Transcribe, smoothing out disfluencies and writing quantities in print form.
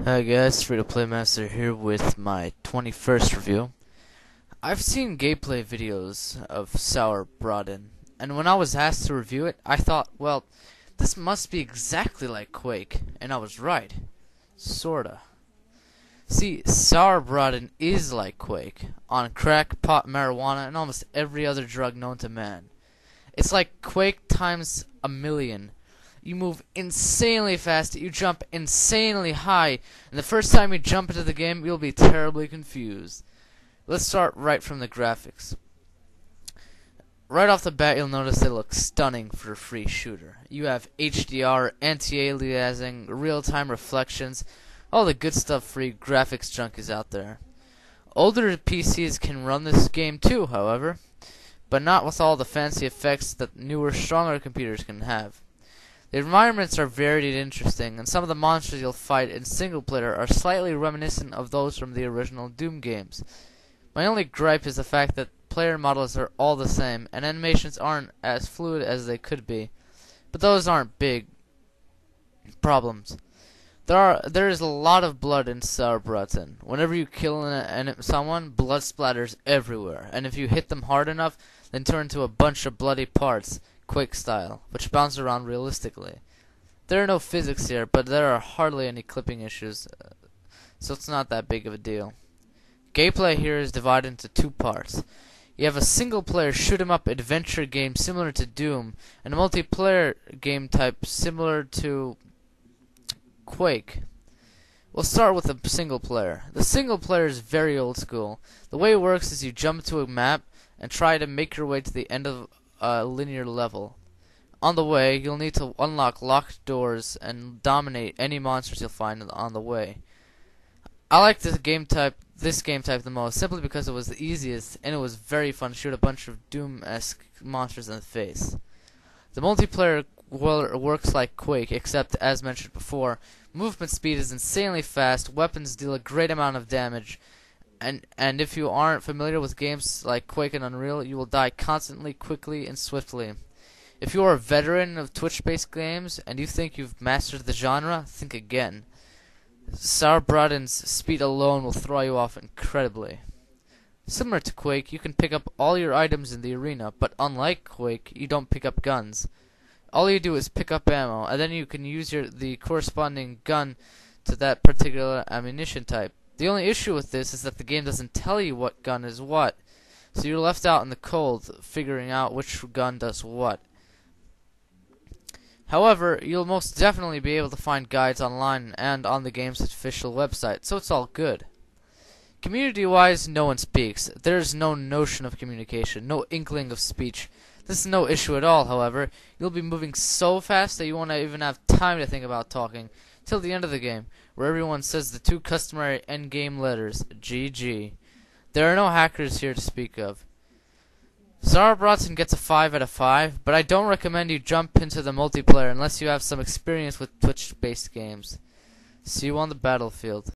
Hi guys, TheF2PMaster's here with my 21st review. I've seen gameplay videos of Sauerbraten, and when I was asked to review it, I thought, well, this must be exactly like Quake, and I was right. Sorta. See, Sauerbraten is like Quake, on crack, pot, marijuana, and almost every other drug known to man. It's like Quake times a million. You move insanely fast, you jump insanely high, and the first time you jump into the game, you'll be terribly confused. Let's start right from the graphics. Right off the bat, you'll notice they look stunning for a free shooter. You have HDR, anti-aliasing, real-time reflections, all the good stuff free graphics junk is out there. Older PCs can run this game too, however, but not with all the fancy effects that newer, stronger computers can have. The environments are varied and interesting, and some of the monsters you'll fight in single player are slightly reminiscent of those from the original Doom games. My only gripe is the fact that player models are all the same, and animations aren't as fluid as they could be. But those aren't big problems. There is a lot of blood in Sauerbraten. Whenever you kill someone, blood splatters everywhere, and if you hit them hard enough, then turn into a bunch of bloody parts. Quake style, which bounce around realistically. There are no physics here, but there are hardly any clipping issues, so it's not that big of a deal. Gameplay here is divided into two parts. You have a single-player shoot-'em-up adventure game similar to Doom, and a multiplayer game type similar to Quake. We'll start with the single-player. The single-player is very old-school. The way it works is you jump to a map and try to make your way to the end of a linear level. On the way, you'll need to unlock locked doors and dominate any monsters you'll find on the way. I like this game type the most simply because it was the easiest and it was very fun to shoot a bunch of Doom-esque monsters in the face. The multiplayer works like Quake, except as mentioned before, movement speed is insanely fast, weapons deal a great amount of damage, and if you aren't familiar with games like Quake and Unreal, you will die constantly, quickly, and swiftly. If you are a veteran of Twitch-based games and you think you've mastered the genre, think again. Sauerbraten's speed alone will throw you off incredibly. Similar to Quake, you can pick up all your items in the arena, but unlike Quake, you don't pick up guns. All you do is pick up ammo, and then you can use the corresponding gun to that particular ammunition type. The only issue with this is that the game doesn't tell you what gun is what, so you're left out in the cold figuring out which gun does what. However, you'll most definitely be able to find guides online and on the game's official website, so it's all good. Community-wise, no one speaks. There's no notion of communication, no inkling of speech. This is no issue at all, however. You'll be moving so fast that you won't even have time to think about talking till the end of the game, where everyone says the two customary endgame letters, GG. There are no hackers here to speak of. Sauerbraten gets a 5 out of 5, but I don't recommend you jump into the multiplayer unless you have some experience with Twitch-based games. See you on the battlefield.